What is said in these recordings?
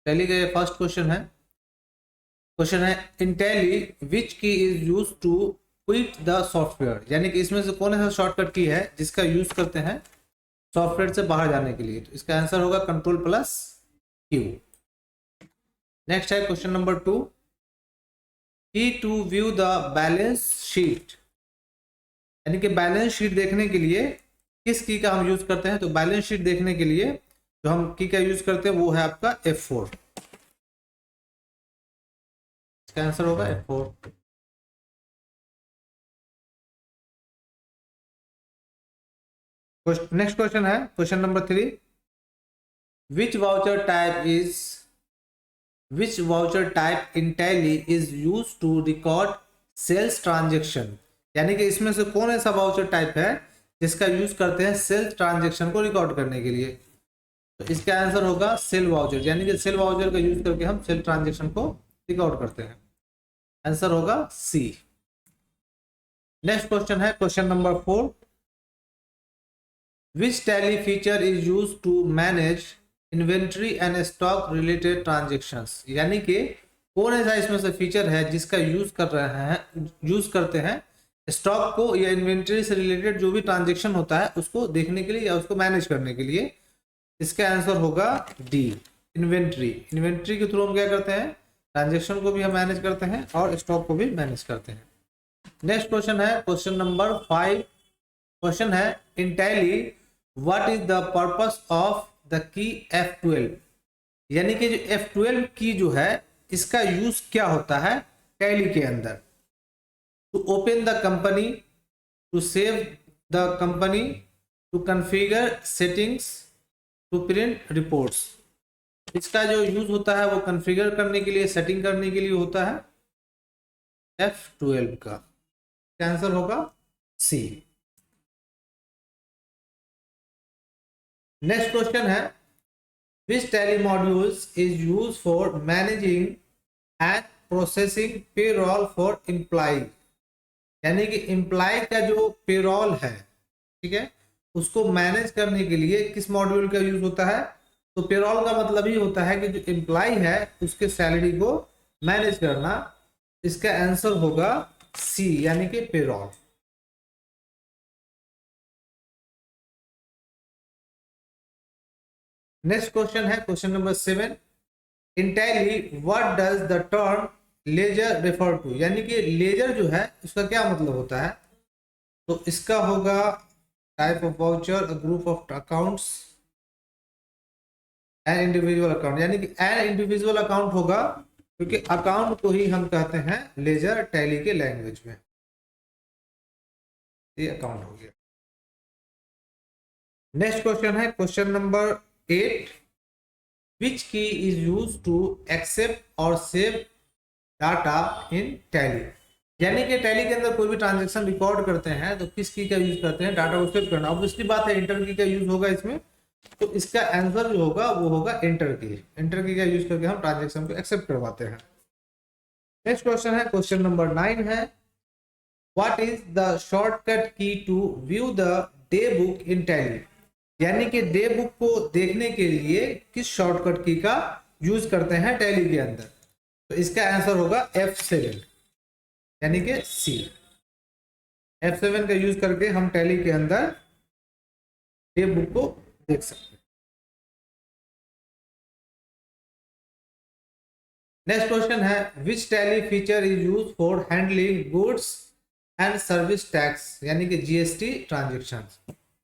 Tally का first question है in Tally which key is use to quit the software, यानी कि इसमें से कौन सा शॉर्टकट की है जिसका यूज करते हैं सॉफ्टवेयर से बाहर जाने के लिए। तो इसका आंसर होगा कंट्रोल प्लस क्यू। नेक्स्ट है question number 2, key to view the balance sheet, यानी कि बैलेंस शीट देखने के लिए किस की का हम यूज करते हैं। तो बैलेंस शीट देखने के लिए जो हम की का यूज करते हैं वो है आपका F4। इसका आंसर होगा F4। नेक्स्ट क्वेश्चन है question number 3, which voucher type in Tally is use to record sales transaction, यानी कि इसमें से कौन ऐसा वाउचर टाइप है जिसका यूज करते हैं सेल्स ट्रांजेक्शन को रिकॉर्ड करने के लिए। तो इसका आंसर होगा सेल वाउचर, यानी कि सेल वाउचर का यूज करके हम सेल ट्रांजेक्शन को रिकॉर्ड करते हैं। आंसर होगा सी। नेक्स्ट क्वेश्चन है question number 4, which Tally feature is use to manage inventory and stock related transactions, यानी कि कौन ऐसा इसमें से फीचर है जिसका यूज करते हैं स्टॉक को या इन्वेंट्री से रिलेटेड जो भी ट्रांजेक्शन होता है उसको देखने के लिए या उसको मैनेज करने के लिए। इसका आंसर होगा डी, इन्वेंट्री के थ्रू हम क्या करते हैं ट्रांजेक्शन को भी हम मैनेज करते हैं और स्टॉक को भी मैनेज करते हैं। नेक्स्ट क्वेश्चन है क्वेश्चन नंबर 5, क्वेश्चन है in Tally what is the purpose of the key F12, यानी कि जो F12 की जो है इसका यूज क्या होता है टैली के अंदर। To open the company, to save the company, to configure settings, to print reports. इसका जो यूज होता है वो कॉन्फ़िगर करने के लिए, सेटिंग करने के लिए होता है F12 का। आंसर होगा सी। नेक्स्ट क्वेश्चन है which Tally modules is use for managing and processing payroll for employ, यानी कि एम्प्लॉय का जो पेरोल है, ठीक है, उसको मैनेज करने के लिए किस मॉड्यूल का यूज होता है। तो पेरोल का मतलब ही होता है कि जो एम्प्लॉय है उसके सैलरी को मैनेज करना। इसका आंसर होगा सी, यानी कि पेरोल। नेक्स्ट क्वेश्चन है question number 7, in Tally what does the term ledger refer to, यानी कि लेजर जो है उसका क्या मतलब होता है। तो इसका होगा type of voucher, a group of accounts, an individual account, यानी कि एन इंडिविजुअल अकाउंट होगा क्योंकि अकाउंट को ही हम कहते हैं लेजर टैली के लैंग्वेज में। ये अकाउंट हो गया। नेक्स्ट क्वेश्चन है question number 8, which key is use to accept और सेव डाटा इन टैली, यानी कि टैली के अंदर कोई भी ट्रांजेक्शन रिकॉर्ड करते हैं तो किस की का यूज करते हैं डाटा को सेव करना। ऑब्वियसली बात है इंटर की का यूज होगा इसमें। तो इसका आंसर जो होगा वो होगा इंटर की का यूज करके हम ट्रांजेक्शन को एक्सेप्ट करवाते हैं। नेक्स्ट क्वेश्चन है क्वेश्चन नंबर 9 है what is the shortcut key to view the day book in Tally, यानी कि डे बुक को देखने के लिए किस शॉर्टकट की का यूज करते हैं टैली के अंदर। तो इसका आंसर होगा F7, यानी कि सी। F7 का यूज करके हम टैली के अंदर डे बुक को देख सकते हैं। नेक्स्ट क्वेश्चन है which Tally feature is use for handling goods and service tax, यानी कि जीएसटी ट्रांजेक्शन,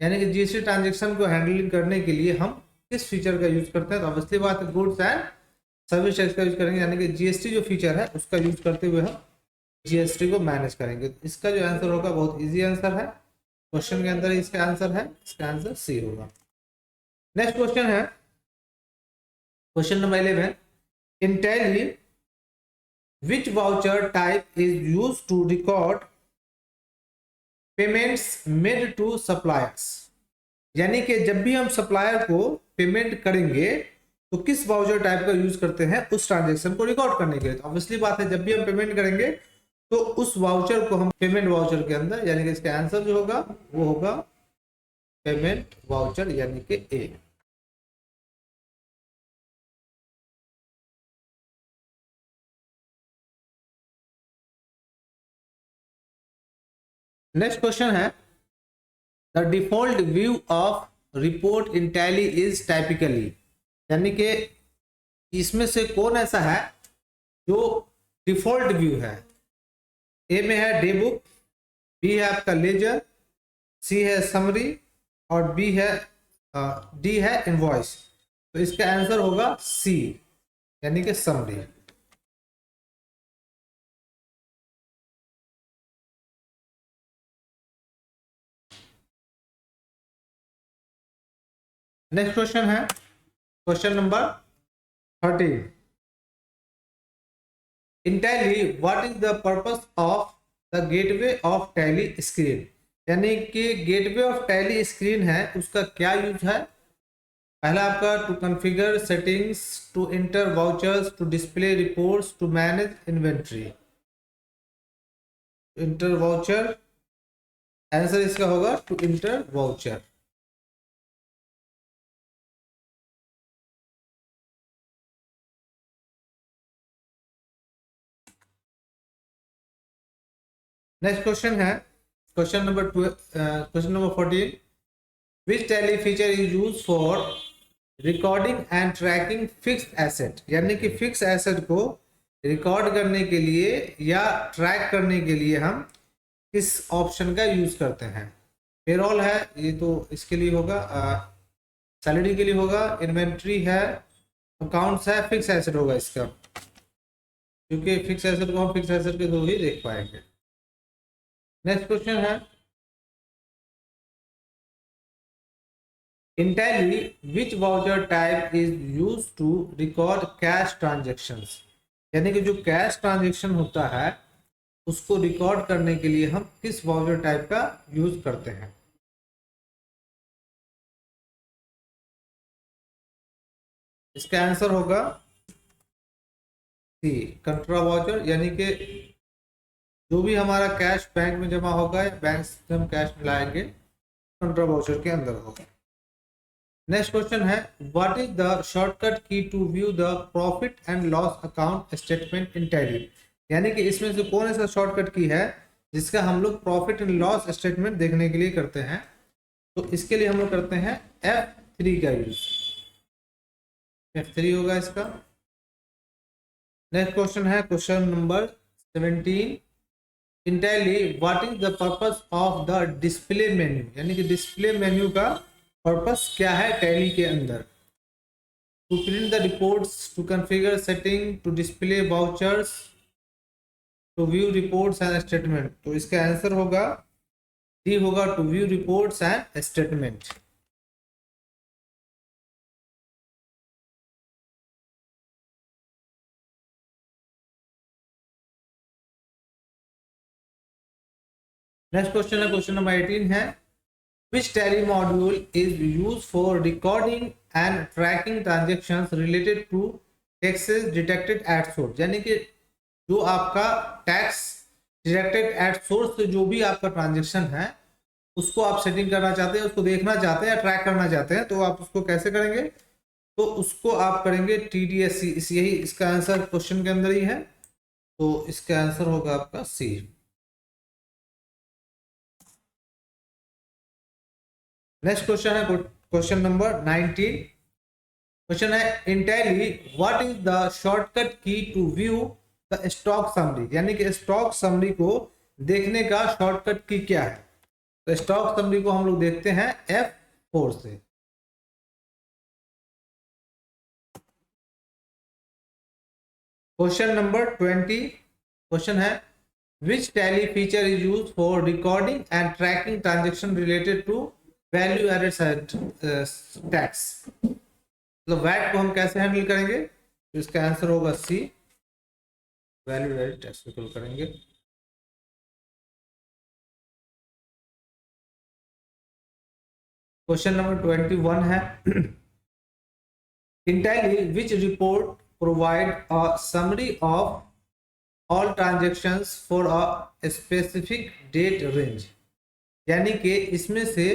यानी कि जीएसटी ट्रांजेक्शन को हैंडलिंग करने के लिए हम किस फीचर का यूज करते हैं। तो ऑब्वियसली बात है गुड्स एंड सर्विस टैक्स का यूज करेंगे, यानी कि जीएसटी जो फीचर है उसका यूज करते हुए हम जीएसटी को मैनेज करेंगे। इसका जो आंसर होगा बहुत इजी आंसर है, क्वेश्चन के अंदर इसका आंसर है, इसका आंसर सी होगा। नेक्स्ट क्वेश्चन है question number 11, in tally which voucher type is used to record payments made to suppliers, यानी कि जब भी हम सप्लायर को पेमेंट करेंगे तो किस वाउचर टाइप का यूज करते हैं उस ट्रांजेक्शन को रिकॉर्ड करने के लिए। तो ऑब्वियसली बात है जब भी हम पेमेंट करेंगे तो उस वाउचर को हम पेमेंट वाउचर के अंदर, यानी कि इसका आंसर जो होगा वो होगा पेमेंट वाउचर, यानी कि ए। नेक्स्ट क्वेश्चन है the default view of report in Tally is typically, यानी कि इसमें से कौन ऐसा है जो डिफॉल्ट व्यू है। ए में है डे बुक, बी है आपका लेजर, सी है समरी और बी है डी है इनवॉइस। तो इसका आंसर होगा सी, यानी कि समरी। नेक्स्ट क्वेश्चन है question number 13। In Tally what is the purpose of the gateway of tally screen, यानी कि गेटवे ऑफ टैली स्क्रीन है उसका क्या यूज है। पहला आपका to configure settings, to enter vouchers, to display reports, to manage inventory. Enter voucher, answer इसका होगा to enter voucher. Next question है question number 14। Which Tally feature is use for recording and tracking fixed asset, यानी कि fix asset को record करने के लिए या ट्रैक करने के लिए हम किस ऑप्शन का यूज करते हैं। पेरोल है, ये तो इसके लिए होगा, सैलरी के लिए होगा, इन्वेंट्री है, अकाउंट्स है, फिक्स एसेट होगा इसका, क्योंकि फिक्स एसेट को हम फिक्स एसेट के थ्रू ही देख पाएंगे। नेक्स्ट क्वेश्चन है in Tally which voucher type is use to record cash transactions, यानी कि जो कैश ट्रांजेक्शन होता है उसको रिकॉर्ड करने के लिए हम किस वाउचर टाइप का यूज करते हैं। इसका आंसर होगा सी, कंट्रा वाउचर, यानी कि जो भी हमारा कैश बैंक में जमा होगा या बैंक से हम कैश मिलाएंगे कंट्रा वाउचर के अंदर होगा। नेक्स्ट क्वेश्चन है what is the shortcut key to view the profit and loss account statement in Tally, यानी कि इसमें से कौन सा शॉर्टकट की है जिसका हम लोग प्रॉफिट एंड लॉस स्टेटमेंट देखने के लिए करते हैं। तो इसके लिए हम लोग करते हैं F3 का यूज, F3 होगा इसका। नेक्स्ट क्वेश्चन है question number 17। In Tally what is the purpose of the display menu, यानी कि डिस्प्ले मेन्यू का पर्पस क्या है टैली के अंदर। To print the reports, to configure setting, to display vouchers, to view reports and statement. तो इसका answer होगा डी होगा to view reports and statement. Next question है क्वेश्चन नंबर 18 है which tally module is used for recording and tracking transactions related to taxes deducted at source, यानी कि जो आपका टैक्स डिडक्टेड एट सोर्स से जो भी आपका ट्रांजेक्शन है उसको आप सेटिंग करना चाहते हैं, उसको देखना चाहते हैं या ट्रैक करना चाहते हैं, तो आप उसको कैसे करेंगे। तो उसको आप करेंगे TDSC, यही इसका आंसर क्वेश्चन के अंदर ही है, तो इसका आंसर होगा आपका सी। नेक्स्ट क्वेश्चन है क्वेश्चन नंबर 19। क्वेश्चन है in Tally what is the shortcut key to view the stock summary, यानी कि स्टॉक समरी को देखने का शॉर्टकट की क्या है। तो स्टॉक समरी को हम लोग देखते हैं F4 से। क्वेश्चन नंबर 20 क्वेश्चन है which Tally feature is use for recording and tracking transaction related to value added tax, मतलब वैट को हम कैसे हैंडल करेंगे। तो इसका आंसर होगा सी, वैल्यू एडेड टैक्स को करेंगे। क्वेश्चन नंबर 21 है in Tally which report provide a summary of all transactions for a specific date range, यानी कि इसमें से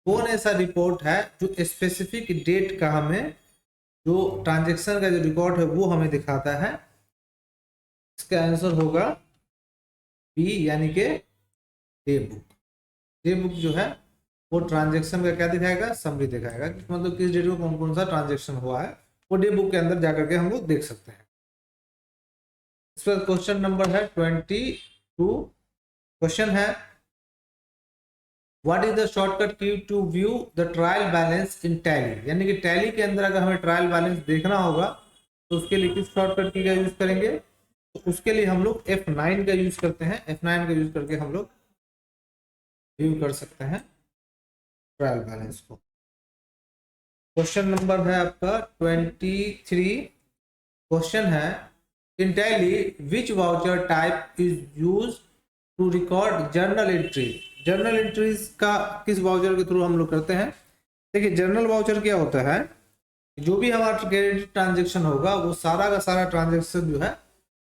कौन ऐसा रिपोर्ट है जो स्पेसिफिक डेट का हमें जो ट्रांजैक्शन का जो रिकॉर्ड है वो हमें दिखाता है। इसका आंसर होगा बी, यानी कि डे बुक। डे बुक जो है वो ट्रांजेक्शन का क्या दिखाएगा, समरी दिखाएगा कि मतलब किस डेट को कौन कौन सा ट्रांजेक्शन हुआ है, वो डे बुक के अंदर जाकर के हम लोग देख सकते हैं। इस पर क्वेश्चन नंबर है 22। क्वेश्चन है what is the shortcut key to view the trial balance in Tally, यानी कि टैली के अंदर अगर हमें ट्रायल बैलेंस देखना होगा तो उसके लिए किस शॉर्टकट की का यूज करेंगे, तो उसके लिए हम लोग F9 का यूज करते हैं। F9 का यूज करके हम लोग व्यू कर सकते हैं ट्रायल बैलेंस को। क्वेश्चन नंबर है आपका 23। क्वेश्चन है in Tally which voucher type is use to record journal entry. Journal entries का किस वाउचर के थ्रू हम लोग करते हैं। देखिए जर्नल वाउचर क्या होता है, जो भी हमारा क्रेडिट ट्रांजेक्शन होगा वो सारा का सारा ट्रांजेक्शन जो है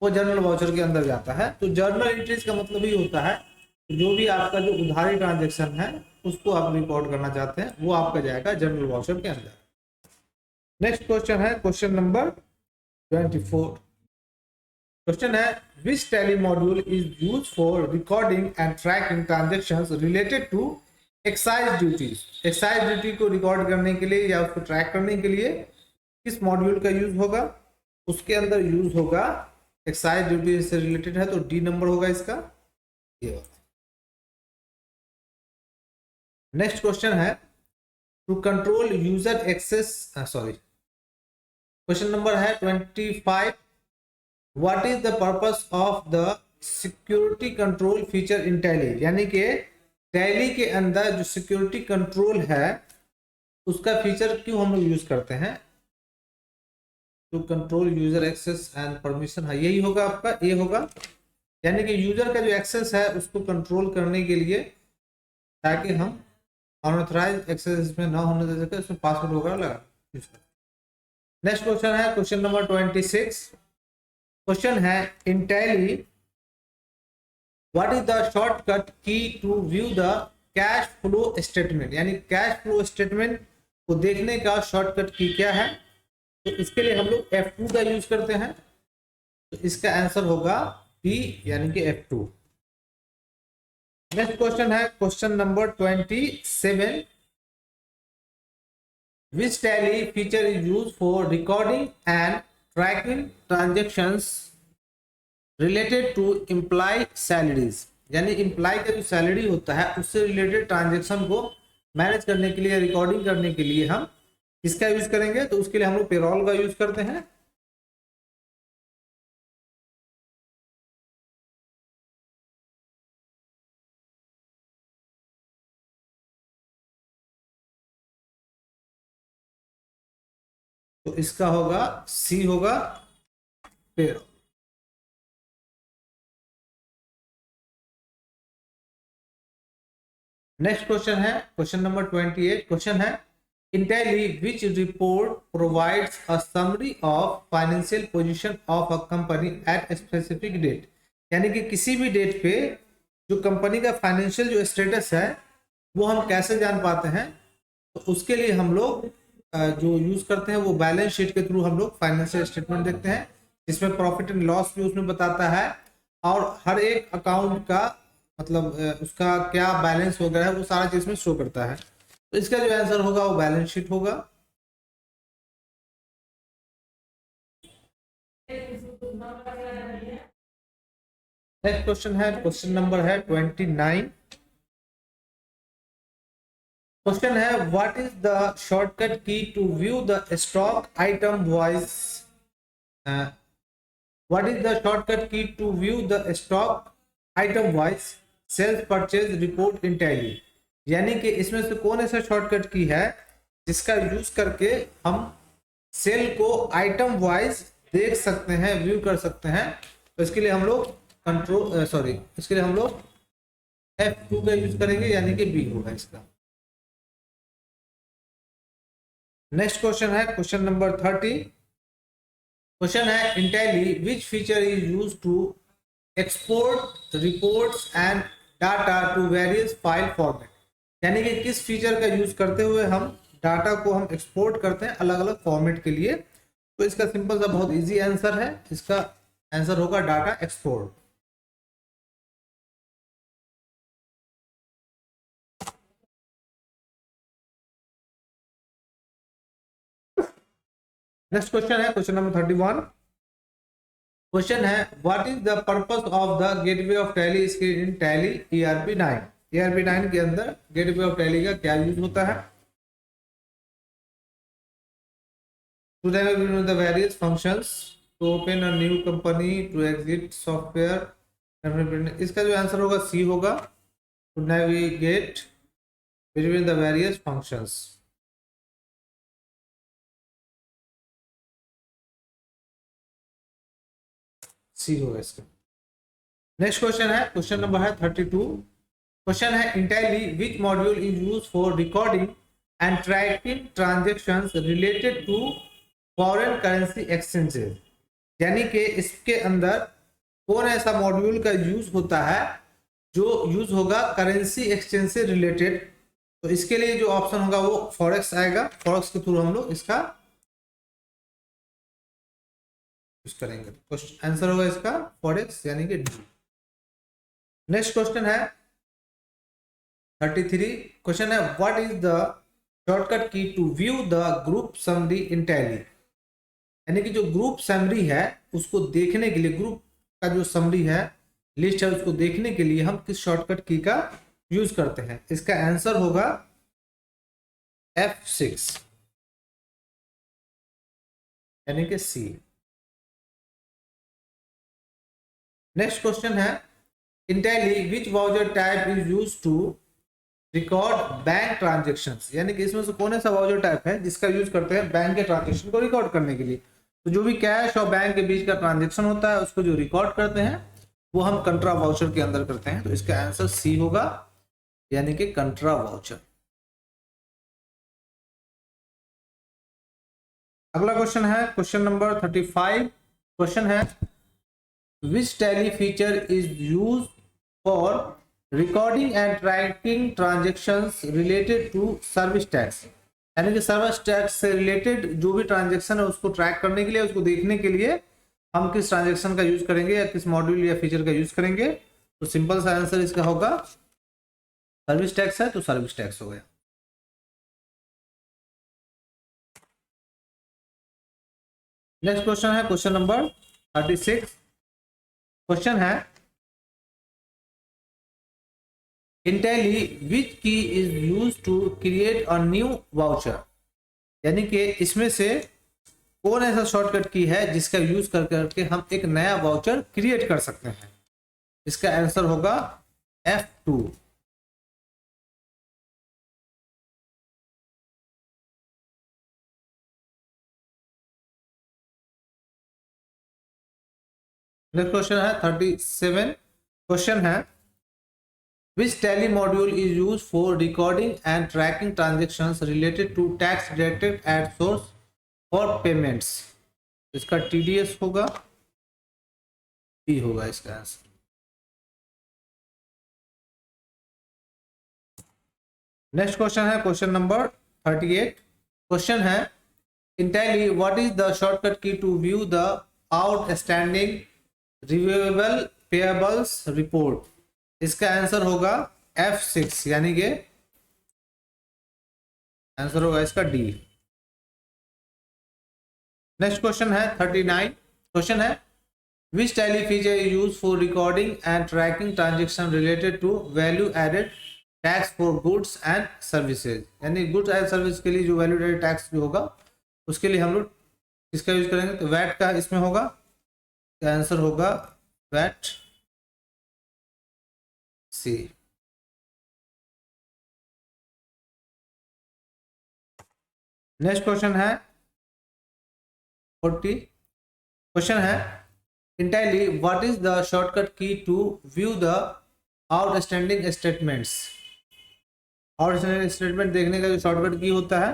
वो जर्नल वाउचर के अंदर जाता है। तो जर्नल एंट्रीज का मतलब ही होता है जो भी आपका जो उधारी ट्रांजेक्शन है उसको आप रिकॉर्ड करना चाहते हैं वो आपका जाएगा जर्नल वाउचर के अंदर। नेक्स्ट क्वेश्चन है क्वेश्चन नंबर 24। क्वेश्चन है which Tally module is use for recording and tracking transactions related to excise duties. Excise duty को रिकॉर्ड करने के लिए या उसको ट्रैक करने के लिए किस मॉड्यूल का यूज होगा, उसके अंदर यूज होगा एक्साइज ड्यूटी से रिलेटेड है तो डी नंबर होगा इसका। ये नेक्स्ट क्वेश्चन है to control user access, sorry question number है 25। What is the purpose of the security control feature in Tally, यानी कि टैली के अंदर जो सिक्योरिटी कंट्रोल है उसका फीचर क्यों हम लोग यूज करते हैं। To control user access and permission, हाँ यही होगा आपका, ये होगा, यानी कि यूजर का जो एक्सेस है उसको कंट्रोल करने के लिए ताकि हम अनऑथराइज्ड एक्सेस में ना होने दे सके, उसमें पासवर्ड वगैरह लगा यूज करते। नेक्स्ट क्वेश्चन है क्वेश्चन नंबर 26। क्वेश्चन है in Tally what is the shortcut key to view the cash flow statement, यानी कैश फ्लो स्टेटमेंट को देखने का शॉर्टकट की क्या है। तो इसके लिए हम लोग F2 का यूज करते हैं, तो इसका आंसर होगा बी यानी कि F2। नेक्स्ट क्वेश्चन है question number 27। Which Tally feature is use for recording and tracking transactions related to employ salaries, यानी एम्प्लॉय का जो सैलरी होता है उससे रिलेटेड ट्रांजेक्शन को मैनेज करने के लिए, रिकॉर्डिंग करने के लिए हम इसका यूज करेंगे। तो उसके लिए हम लोग पेरोल का यूज करते हैं। तो इसका होगा सी होगा पेरोल। नेक्स्ट क्वेश्चन है क्वेश्चन नंबर 28। क्वेश्चन है in Tally which report provides a summary of financial position of a company at specific date, यानी कि किसी भी डेट पे जो कंपनी का फाइनेंशियल जो स्टेटस है वो हम कैसे जान पाते हैं। तो उसके लिए हम लोग जो यूज करते हैं वो बैलेंस शीट के थ्रू हम लोग फाइनेंशियल स्टेटमेंट देखते हैं, जिसमें प्रॉफिट एंड लॉस भी उसमें बताता है और हर एक अकाउंट का मतलब उसका क्या बैलेंस वगैरह है वो सारा चीज में शो करता है। तो इसका जो आंसर होगा वो बैलेंस शीट होगा। नेक्स्ट क्वेश्चन है क्वेश्चन नंबर है 29। क्वेश्चन है what is the shortcut key to view the stock item wise, what is the shortcut key to view the stock item wise sales purchase report in Tally, यानी कि इसमें से कौन ऐसा shortcut की है जिसका यूज करके हम सेल को आइटम वाइज देख सकते हैं, व्यू कर सकते हैं। तो इसके लिए हम लोग इसके लिए हम लोग F2 का यूज करेंगे, यानी कि बी होगा इसका। नेक्स्ट क्वेश्चन है क्वेश्चन नंबर 30। क्वेश्चन है in Tally which feature is use to export reports and data to various file format, यानी कि किस फीचर का यूज करते हुए हम डाटा को हम एक्सपोर्ट करते हैं अलग अलग फॉर्मेट के लिए। तो इसका सिंपल सा बहुत इजी आंसर है, इसका आंसर होगा डाटा एक्सपोर्ट। नेक्स्ट क्वेश्चन है क्वेश्चन नंबर 31। क्वेश्चन है what is the purpose of the gateway of tally screen in tally ERP9। ERP9 के अंदर गेटवे ऑफ टैली का क्या यूज होता है? To navigate the various functions, to open a new company, to exit software, इसका जो answer होगा C होगा, to navigate between the various functions। C होगा इसका। नेक्स्ट क्वेश्चन है क्वेश्चन नंबर है 32। क्वेश्चन है in Tally which module is use for recording and tracking transactions related to foreign currency exchanges. यानी कि इसके अंदर कौन ऐसा मॉड्यूल का यूज होता है जो यूज होगा करेंसी एक्सचेंज से रिलेटेड। तो इसके लिए जो ऑप्शन होगा वो फॉरेक्स आएगा, फॉरेक्स के थ्रू हम लोग इसका यूज करेंगे। आंसर होगा इसका फॉरेक्स यानी कि डी। नेक्स्ट क्वेश्चन है 33। क्वेश्चन है what is the shortcut key to view the group summary in Tally. यानी कि जो ग्रुप समरी है उसको देखने के लिए, ग्रुप का जो समरी है, लिस्ट है, उसको देखने के लिए हम किस शॉर्टकट की का यूज करते हैं? इसका आंसर होगा F6 यानी कि सी। नेक्स्ट क्वेश्चन है in Tally which voucher type is use to record bank transactions. यानी कि इसमें से कौन सा वाउचर टाइप है जिसका यूज करते हैं बैंक के ट्रांजेक्शन को रिकॉर्ड करने के लिए? तो जो भी कैश और बैंक के बीच का ट्रांजेक्शन होता है उसको जो रिकॉर्ड करते हैं वो हम कंट्रा वाउचर के अंदर करते हैं। तो इसका आंसर सी होगा यानी कि कंट्रा वाउचर। अगला क्वेश्चन है क्वेश्चन नंबर 35। क्वेश्चन है which Tally feature is use for recording and tracking transactions related to service tax. यानी कि सर्विस टैक्स से रिलेटेड जो भी ट्रांजेक्शन है उसको ट्रैक करने के लिए, उसको देखने के लिए हम किस ट्रांजेक्शन का यूज करेंगे या किस मॉड्यूल या फीचर का यूज करेंगे? तो सिंपल सा आंसर इसका होगा सर्विस टैक्स है तो सर्विस टैक्स हो गया। नेक्स्ट क्वेश्चन है क्वेश्चन नंबर 36। क्वेश्चन है in tally which key is used to create a new voucher। यानी कि इसमें से कौन ऐसा शॉर्टकट की है जिसका यूज कर करके हम एक नया वाउचर क्रिएट कर सकते हैं? इसका आंसर होगा F2। नेक्स्ट क्वेश्चन है 37। क्वेश्चन है Which tally module is used for recording and tracking transactions related to tax deducted at source for payments? इसका TDS होगा, B होगा इसका आंसर। नेक्स्ट क्वेश्चन है क्वेश्चन नंबर 38। क्वेश्चन है in tally what is the shortcut key to view the outstanding reviewable payables report? इसका answer होगा F6 यानी कि आंसर होगा इसका डी। नेक्स्ट क्वेश्चन है 39। क्वेश्चन है which Tally feature is use for recording and tracking transaction related to value added tax for goods and services. यानी goods and service के लिए जो वैल्यू एडेड टैक्स भी होगा उसके लिए हम लोग किसका यूज करेंगे? तो वैट का इसमें होगा, आंसर होगा वैट सी। नेक्स्ट क्वेश्चन है 40। क्वेश्चन है in Tally what is the shortcut key to view the outstanding statements. Outstanding statement देखने का जो शॉर्टकट की होता है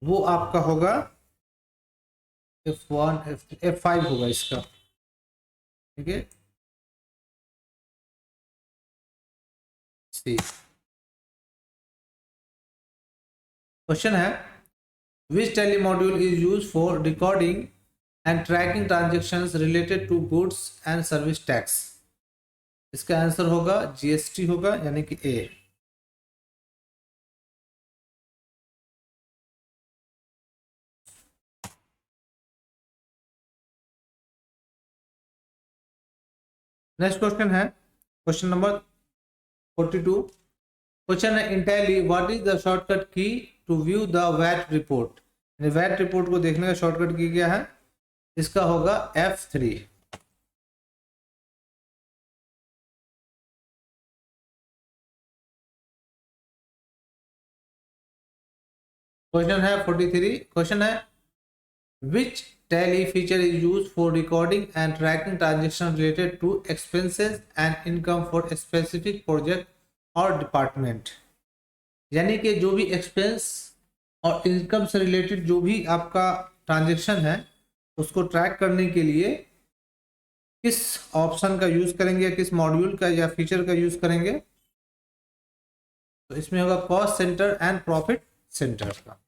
वो आपका होगा F1 F5 होगा इसका, ठीक है। सी। क्वेश्चन है which Tally module is use for recording and tracking transactions related to goods and service tax. इसका आंसर होगा GST होगा यानी कि ए। नेक्स्ट क्वेश्चन है क्वेश्चन नंबर 42। क्वेश्चन है in Tally what is the shortcut key to view the VAT report. VAT report को देखने का शॉर्टकट की क्या है, इसका होगा F3। क्वेश्चन है 43। क्वेश्चन है which Tally feature is use for recording and tracking transaction related to expenses and income for specific project और डिपार्टमेंट। यानी कि जो भी एक्सपेंस और इनकम से रिलेटेड जो भी आपका ट्रांजेक्शन है उसको ट्रैक करने के लिए किस ऑप्शन का यूज करेंगे, किस मॉड्यूल का या फीचर का यूज करेंगे, तो इसमें होगा cost centre and profit centre का।